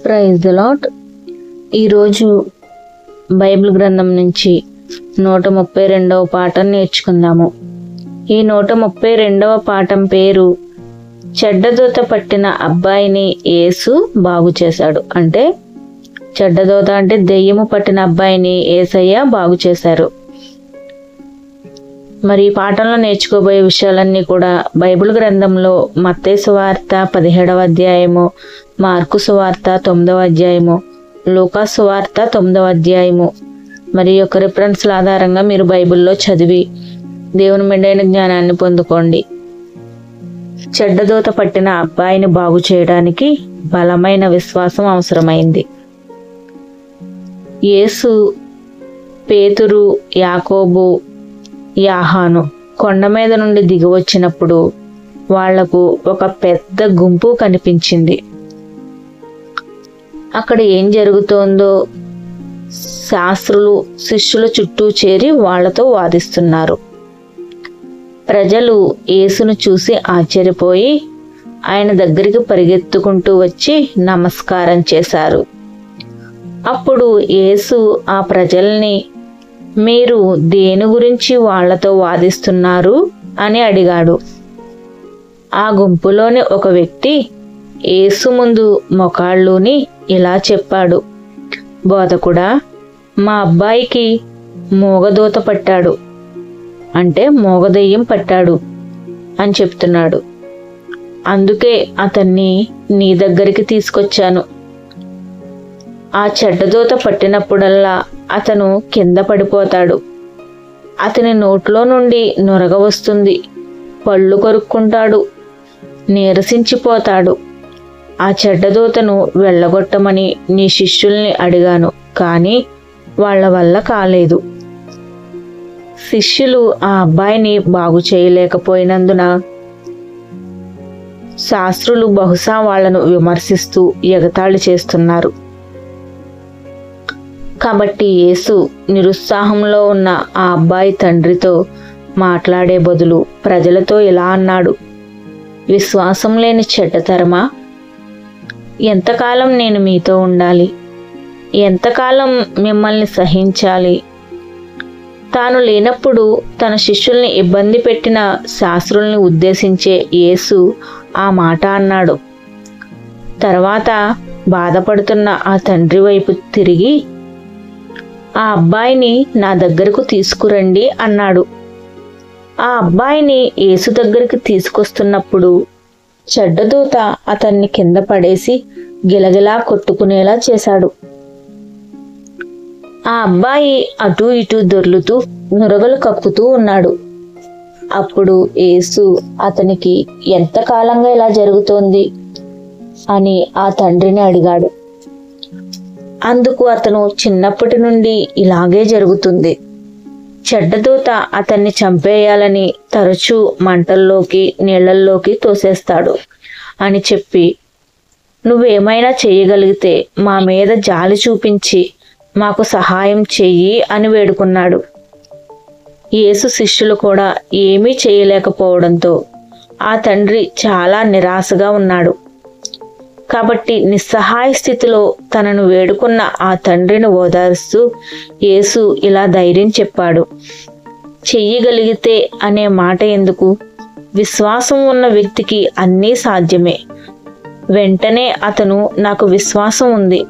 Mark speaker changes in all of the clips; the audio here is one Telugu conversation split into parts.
Speaker 1: Praise the Lord. ఈరోజు బైబిల్ గ్రంథం నుంచి 132వ పాఠం నేర్చుకుందాము. ఈ 132వ పాఠం పేరు చెడ్డదోత పట్టిన అబ్బాయిని యేసు బాగు చేశాడు. అంటే చెడ్డదోత అంటే దెయ్యము పట్టిన అబ్బాయిని యేసయ్య బాగు చేశారు. మరి ఈ పాఠంలో నేర్చుకోబోయే విషయాలన్నీ కూడా బైబిల్ గ్రంథంలో మత్తయి సువార్త 17వ అధ్యాయము, మార్కు సువార్త 9వ అధ్యాయము, లూకా సువార్త 9వ అధ్యాయము మరి యొక్క రిఫరెన్స్ల ఆధారంగా మీరు బైబిల్లో చదివి దేవుని మెండైన జ్ఞానాన్ని పొందుకోండి. చెడ్డదోత పట్టిన అబ్బాయిని బాగు చేయడానికి బలమైన విశ్వాసం అవసరమైంది. యేసు, పేతురు, యాకోబు, యాహాను కొండ మీద నుండి దిగి వచ్చినప్పుడు వాళ్లకు ఒక పెద్ద గుంపు కనిపించింది. అక్కడ ఏం జరుగుతోందో శాస్త్రులు శిష్యుల చుట్టూ చేరి వాళ్లతో వాదిస్తున్నారు. ప్రజలు యేసును చూసి ఆశ్చర్యపోయి ఆయన దగ్గరికి పరిగెత్తుకుంటూ వచ్చి నమస్కారం చేశారు. అప్పుడు యేసు ఆ ప్రజల్ని, మీరు దేని గురించి వాళ్లతో వాదిస్తున్నారు అని అడిగాడు. ఆ గుంపులోని ఒక వ్యక్తి యేసు ముందు మొకాళ్ళూని ఇలా చెప్పాడు, బోధకుడా, మా అబ్బాయికి మూగదోత పట్టాడు, అంటే మూగదెయ్యం పట్టాడు అని చెప్తున్నాడు. అందుకే అతన్ని నీ దగ్గరికి తీసుకొచ్చాను. ఆ చెడ్డదోత పట్టినప్పుడల్లా అతను కింద పడిపోతాడు. అతని నోట్లో నుండి నురగ వస్తుంది, పళ్ళు కొరుక్కుంటాడు, నీరసించిపోతాడు. ఆ చెడ్డదోతను వెళ్ళగొట్టమని నీ శిష్యుల్ని అడిగాను, కానీ వాళ్ళ వల్ల కాలేదు. శిష్యులు ఆ అబ్బాయిని బాగు చేయలేకపోయినందున శాస్త్రులు బహుశా వాళ్లను విమర్శిస్తూ ఎగతాళి చేస్తున్నారు. కాబట్టి యేసు నిరుత్సాహంలో ఉన్న ఆ అబ్బాయి తండ్రితో మాట్లాడే బదులు ప్రజలతో ఇలా అన్నాడు, విశ్వాసం లేని చెడ్డతరమా, ఎంతకాలం నేను మీతో ఉండాలి, ఎంతకాలం మిమ్మల్ని సహించాలి? తాను లేనప్పుడు తన శిష్యుల్ని ఇబ్బంది పెట్టిన శాస్త్రుల్ని ఉద్దేశించే యేసు ఆ మాట అన్నాడు. తర్వాత బాధపడుతున్న ఆ తండ్రి వైపు తిరిగి, ఆ అబ్బాయిని నా దగ్గరకు తీసుకురండి అన్నాడు. ఆ అబ్బాయిని యేసు దగ్గరికి తీసుకొస్తున్నప్పుడు చెడ్డదూత అతన్ని కింద పడేసి గిలగిలా కొట్టుకునేలా చేశాడు. ఆ అబ్బాయి అటూ ఇటూ దొర్లుతూ నురగలు కక్కుతూ ఉన్నాడు. అప్పుడు యేసు అతనికి ఎంతకాలంగా ఇలా జరుగుతోంది అని ఆ తండ్రిని అడిగాడు. అందుకు అతను, చిన్నప్పటి నుండి ఇలాగే జరుగుతుంది. చెడ్డదూత అతన్ని చంపేయాలని తరచూ మంటల్లోకి నీళ్లల్లోకి తోసేస్తాడు అని చెప్పి, నువ్వేమైనా చేయగలిగితే మా మీద జాలి చూపించి మాకు సహాయం చెయ్యి అని వేడుకున్నాడు. యేసు శిష్యులు కూడా ఏమీ చేయలేకపోవడంతో ఆ తండ్రి చాలా నిరాశగా ఉన్నాడు. కాబట్టి నిస్సహాయ స్థితిలో తనను వేడుకున్న ఆ తండ్రిని ఓదారుస్తూ యేసు ఇలా ధైర్యం చెప్పాడు, చెయ్యగలిగితే అనే మాట ఎందుకు? విశ్వాసం ఉన్న వ్యక్తికి అన్నీ సాధ్యమే. వెంటనే అతను, నాకు విశ్వాసం ఉంది,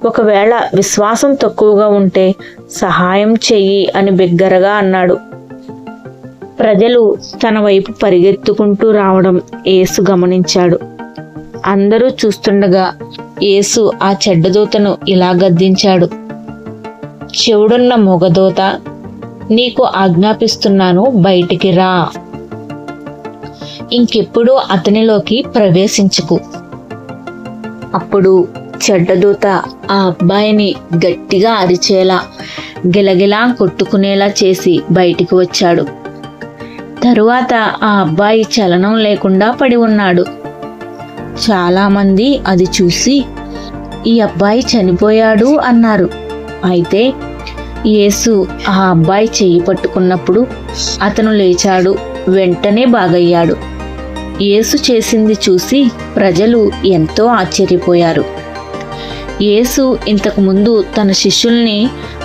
Speaker 1: ఒకవేళ విశ్వాసం తక్కువగా ఉంటే సహాయం చెయ్యి అని బిగ్గరగా అన్నాడు. ప్రజలు తన వైపు పరిగెత్తుకుంటూ రావడం యేసు గమనించాడు. అందరూ చూస్తుండగా యేసు ఆ చెడ్డదూతను ఇలా గద్దించాడు, చెవుడున్న మూగదూత, నీకు ఆజ్ఞాపిస్తున్నాను, బయటికి రా, ఇంకెప్పుడు అతనిలోకి ప్రవేశించకు. అప్పుడు చెడ్డదూత ఆ అబ్బాయిని గట్టిగా అరిచేలా గిలగిలా కొట్టుకునేలా చేసి బయటికి వచ్చాడు. తరువాత ఆ అబ్బాయి చలనం లేకుండా పడి ఉన్నాడు. చాలామంది అది చూసి, ఈ అబ్బాయి చనిపోయాడు అన్నారు. అయితే యేసు ఆ అబ్బాయి చెయ్యి పట్టుకున్నప్పుడు అతను లేచాడు, వెంటనే బాగయ్యాడు. యేసు చేసింది చూసి ప్రజలు ఎంతో ఆశ్చర్యపోయారు. యేసు ఇంతకు ముందు తన శిష్యుల్ని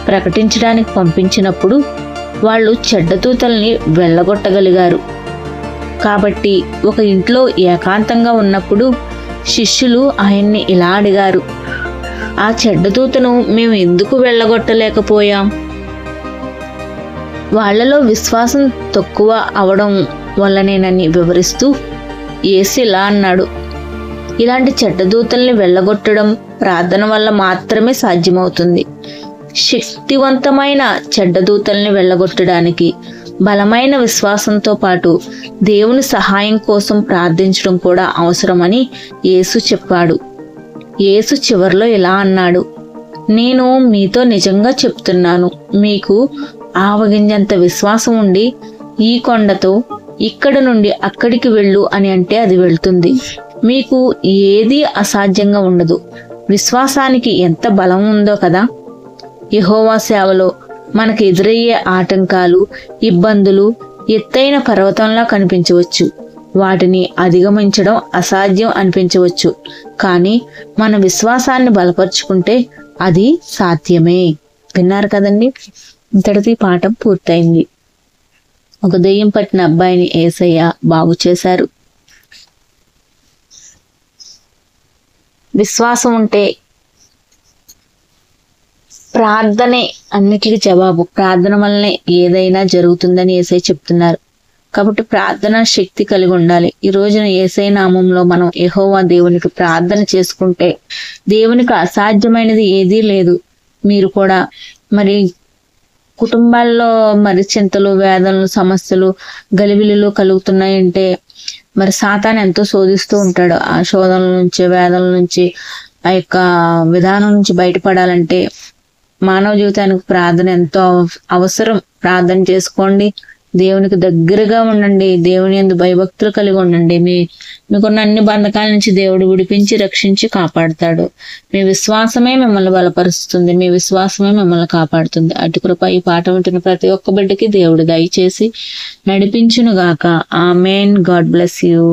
Speaker 1: ప్రకటించడానికి పంపించినప్పుడు వాళ్ళు చెడ్డ దూతల్ని వెళ్ళగొట్టగలిగారు. కాబట్టి ఒక ఇంట్లో ఏకాంతంగా ఉన్నప్పుడు శిష్యులు ఆయన్ని ఇలా అడిగారు, ఆ చెడ్డ దూతను మేము ఎందుకు వెళ్ళగొట్టలేకపోయాం? వాళ్లలో విశ్వాసం తక్కువ అవడం వల్లనేనని వివరిస్తూ యేసు ఇలా అన్నాడు, ఇలాంటి చెడ్డ దూతల్ని వెళ్ళగొట్టడం ప్రార్థన వల్ల మాత్రమే సాధ్యమవుతుంది. శక్తివంతమైన చెడ్డ దూతల్ని వెళ్ళగొట్టడానికి బలమైన విశ్వాసంతో పాటు దేవుని సహాయం కోసం ప్రార్థించడం కూడా అవసరమని యేసు చెప్పాడు. యేసు చివర్లో ఇలా అన్నాడు, నేను మీతో నిజంగా చెప్తున్నాను, మీకు ఆవగింజంత విశ్వాసం ఉండి ఈ కొండతో ఇక్కడ నుండి అక్కడికి వెళ్ళు అని అంటే అది వెళ్తుంది. మీకు ఏదీ అసాధ్యంగా ఉండదు. విశ్వాసానికి ఎంత బలం ఉందో కదా. యెహోవా సేవలో మనకు ఎదురయ్యే ఆటంకాలు, ఇబ్బందులు ఎత్తైన పర్వతంలా కనిపించవచ్చు. వాటిని అధిగమించడం అసాధ్యం అనిపించవచ్చు. కానీ మన విశ్వాసాన్ని బలపరుచుకుంటే అది సాధ్యమే. విన్నారు కదండి, ఇంతటితో పాఠం పూర్తయింది. ఒక దెయ్యం పట్టిన అబ్బాయిని యేసయ్య బాగు చేశారు. విశ్వాసం ఉంటే ప్రార్థనే అన్నిటికీ జవాబు. ప్రార్థన వల్లనే ఏదైనా జరుగుతుందని యేసయ్య చెప్తున్నారు. కాబట్టి ప్రార్థన శక్తి కలిగి ఉండాలి. ఈ రోజున యేసయ్య నామంలో మనం యెహోవా దేవునికి ప్రార్థన చేసుకుంటే దేవునికి అసాధ్యమైనది ఏదీ లేదు. మీరు కూడా మరి కుటుంబాల్లో మరి చింతలు, వేదనలు, సమస్యలు, గలిబిలిలు కలుగుతున్నాయంటే మరి సాతాను ఎంతో శోధిస్తూ ఉంటాడు. ఆ శోధనల నుంచి, వేదనల నుంచి, ఆ యొక్క విధానం నుంచి బయటపడాలంటే మానవ జీవితానికి ప్రార్థన ఎంతో అవసరం. ప్రార్థన చేసుకోండి, దేవునికి దగ్గరగా ఉండండి, దేవుని యందు భయభక్తులు కలిగి ఉండండి. మీకున్న అన్ని బంధకాల నుంచి దేవుడు విడిపించి రక్షించి కాపాడుతాడు. మీ విశ్వాసమే మిమ్మల్ని బలపరుస్తుంది, మీ విశ్వాసమే మిమ్మల్ని కాపాడుతుంది. అటు కృప ఈ పాట వింటున్న ప్రతి ఒక్క బిడ్డకి దేవుడు దయచేసి నడిపించునుగాక. ఆమేన్. God bless you.